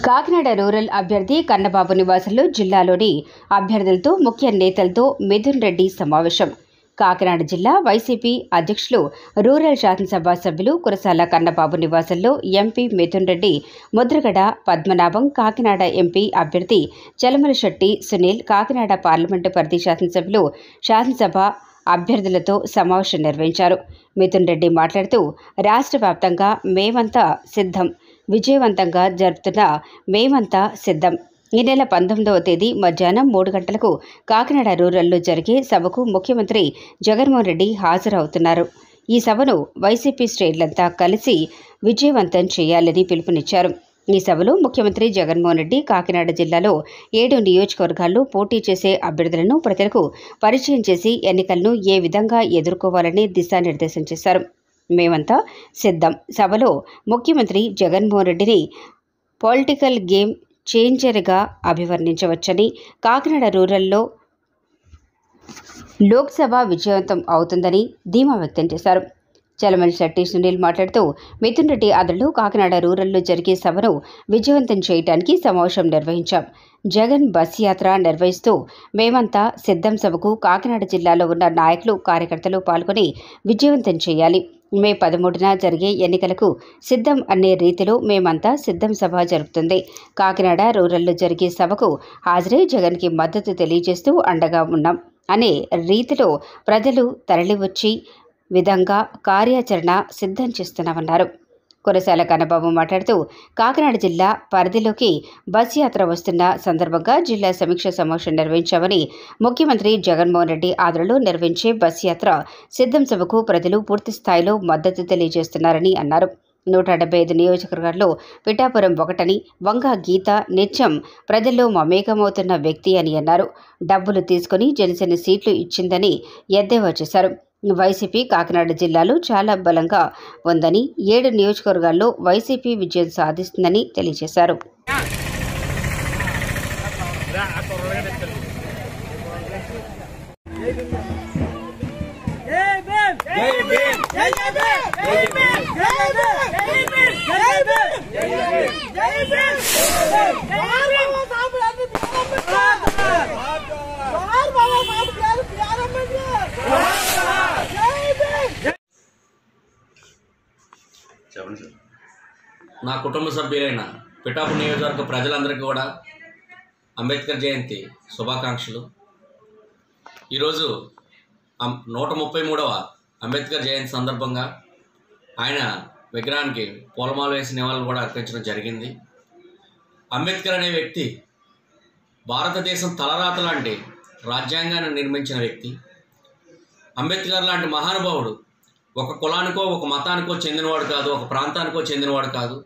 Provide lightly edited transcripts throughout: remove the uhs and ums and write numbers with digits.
Kakinada rural అభ్యర్థి కన్నబాబు నివాసంలో జిల్లాలోని అభ్యర్థులతో ముఖ్య నేతలతో మిథున్ రెడ్డి సమావేశం. కాకినాడ జిల్లా వైసీపీ అధ్యక్షులు రూరల్ శాసనసభ సభ్యులు కురసాల కన్నబాబు నివాసంలో ఎంపీ మిథున్ రెడ్డి, ముద్రగడ పద్మనాభం, కాకినాడ ఎంపీ అభ్యర్థి చలమలశెట్టి సునీల్, కాకినాడ పార్లమెంటు పరిధి శాసనసభ్యులు శాసనసభ అభ్యర్థులతో సమావేశం నిర్వహించారు. మిథున్ రెడ్డి మాట్లాడుతూ, రాష్ట్ర వ్యాప్తంగా మేమంతా సిద్ధం, విజయవంతంగా జరుపుతున్న మేమంతా సిద్ధం. ఈ నెల 19వ తేదీ మధ్యాహ్నం 3 గంటలకు కాకినాడ రూరల్లో జరిగే సభకు ముఖ్యమంత్రి జగన్మోహన్ రెడ్డి హాజరవుతున్నారు. ఈ సభను వైసీపీ శ్రేణులంతా కలిసి విజయవంతం చేయాలని పిలుపునిచ్చారు. ఈ సభలో ముఖ్యమంత్రి జగన్మోహన్ రెడ్డి కాకినాడ జిల్లాలో 7 నియోజకవర్గాల్లో పోటీ చేసే అభ్యర్థులను ప్రజలకు పరిచయం చేసి ఎన్నికలను ఏ విధంగా ఎదుర్కోవాలని దిశానిర్దేశం చేశారు. మేమంతా సిద్ధం సభలో ముఖ్యమంత్రి జగన్మోహన్ రెడ్డిని పొలిటికల్ గేమ్ చేంజర్గా అభివర్ణించవచ్చని, కాకినాడ రూరల్లో లోక్సభ విజయవంతం అవుతుందని ధీమా వ్యక్తం చేశారు. చలమలశెట్టి సునీల్ మాట్లాడుతూ, మిథున్ రెడ్డి ఆధ్వర్యంలో కాకినాడ రూరల్లో జరిగే సభను విజయవంతం చేయడానికి సమావేశం నిర్వహించాం. జగన్ బస్ యాత్ర నిర్వహిస్తూ మేమంతా సిద్ధం సభకు కాకినాడ జిల్లాలో ఉన్న నాయకులు, కార్యకర్తలు పాల్గొని విజయవంతం చేయాలి. మే 13న జరిగే ఎన్నికలకు సిద్ధం అనే రీతిలో మేమంతా సిద్ధం సభ జరుపుతుంది. కాకినాడ రూరల్లో జరిగే సభకు హాజరై జగన్కి మద్దతు తెలియజేస్తూ అండగా ఉన్నాం అనే రీతిలో ప్రజలు తరలివచ్చి విధంగా కార్యాచరణ సిద్ధం చేస్తున్నామన్నారు. కురసాల కన్నబాబు మాట్లాడుతూ, కాకినాడ జిల్లా పరిధిలోకి బస్ యాత్ర వస్తున్న సందర్భంగా జిల్లా సమీక్ష సమావేశం నిర్వహించామని, ముఖ్యమంత్రి జగన్మోహన్ రెడ్డి ఆధ్వర్యంలో నిర్వహించే బస్ యాత్ర సిద్ధం సభకు ప్రజలు పూర్తి స్థాయిలో మద్దతు తెలియజేస్తున్నారని అన్నారు. 175 నియోజకవర్గాల్లో పిఠాపురం ఒకటని, వంగ గీత నిత్యం ప్రజల్లో మమేకమవుతున్న వ్యక్తి అని అన్నారు. డబ్బులు తీసుకుని జనసేన సీట్లు ఇచ్చిందని ఎద్దేవా చేశారు. వైసీపీ కాకినాడ జిల్లాలో చాలా బలంగా ఉందని, 7 నియోజకవర్గాల్లో వైసీపీ విజయం సాధిస్తుందని తెలియజేశారు. నా కుటుంబ సభ్యులైన పిఠాపురం నియోజకవర్గ ప్రజలందరికీ కూడా అంబేద్కర్ జయంతి శుభాకాంక్షలు. ఈరోజు 133వ అంబేద్కర్ జయంతి సందర్భంగా ఆయన విగ్రహానికి పూలమాల వేసి నివాళులు కూడా అర్పించడం జరిగింది. అంబేద్కర్ అనే వ్యక్తి భారతదేశం తలరాత లాంటి రాజ్యాంగాన్ని నిర్మించిన వ్యక్తి. అంబేద్కర్ లాంటి మహానుభావుడు ఒక కులానికో ఒక మతానికో చెందినవాడు కాదు, ఒక ప్రాంతానికో చెందినవాడు కాదు.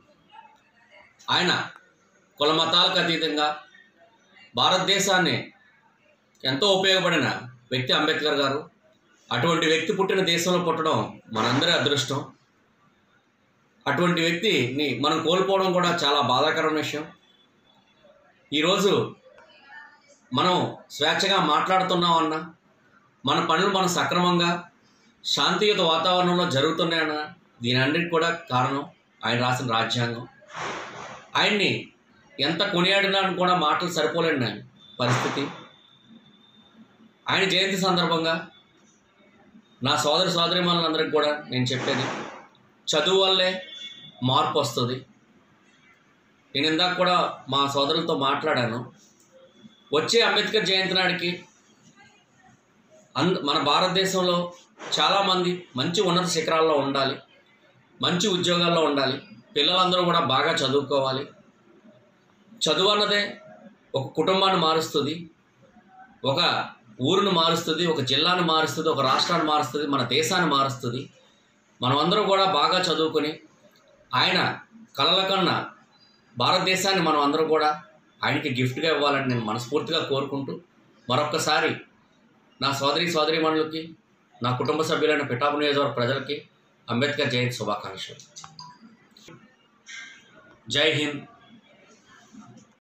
ఆయన కుల మతాలకు అతీతంగా భారతదేశాన్ని ఎంతో ఉపయోగపడిన వ్యక్తి అంబేద్కర్ గారు. అటువంటి వ్యక్తి పుట్టిన దేశంలో పుట్టడం మనందరి అదృష్టం. అటువంటి వ్యక్తిని మనం కోల్పోవడం కూడా చాలా బాధాకరమైన విషయం. ఈరోజు మనం స్వేచ్ఛగా మాట్లాడుతున్నామన్నా, మన పనులు మనం సక్రమంగా శాంతియుత వాతావరణంలో జరుగుతున్నాయన్న దీనన్నిటికి కూడా కారణం ఆయన రాసిన రాజ్యాంగం. ఆయన్ని ఎంత కొనియాడినా కూడా మాటలు సరిపోలేని పరిస్థితి. ఆయన జయంతి సందర్భంగా నా సోదరీమణులందరికీ కూడా నేను చెప్పేది, చదువు వల్లే మార్పు వస్తుంది. నేను ఇందాక కూడా మా సోదరులతో మాట్లాడాను. వచ్చే అంబేద్కర్ జయంతి నాటికి మన భారతదేశంలో చాలామంది మంచి ఉన్నత శిఖరాల్లో ఉండాలి, మంచి ఉద్యోగాల్లో ఉండాలి. పిల్లలందరూ కూడా బాగా చదువుకోవాలి. చదువు అన్నదే ఒక కుటుంబాన్ని మారుస్తుంది, ఒక ఊరును మారుస్తుంది, ఒక జిల్లాను మారుస్తుంది, ఒక రాష్ట్రాన్ని మారుస్తుంది, మన దేశాన్ని మారుస్తుంది. మనమందరం కూడా బాగా చదువుకొని ఆయన కలల కన్నా భారతదేశాన్ని మనం అందరం కూడా ఆయనకి గిఫ్ట్గా ఇవ్వాలని నేను మనస్ఫూర్తిగా కోరుకుంటూ, మరొక్కసారి నా సోదరీమణులకి, నా కుటుంబ సభ్యులైన పిఠాపురం నియోజకవర్గ ప్రజలకి అంబేద్కర్ జయంతి శుభాకాంక్షలు. జై హింద్.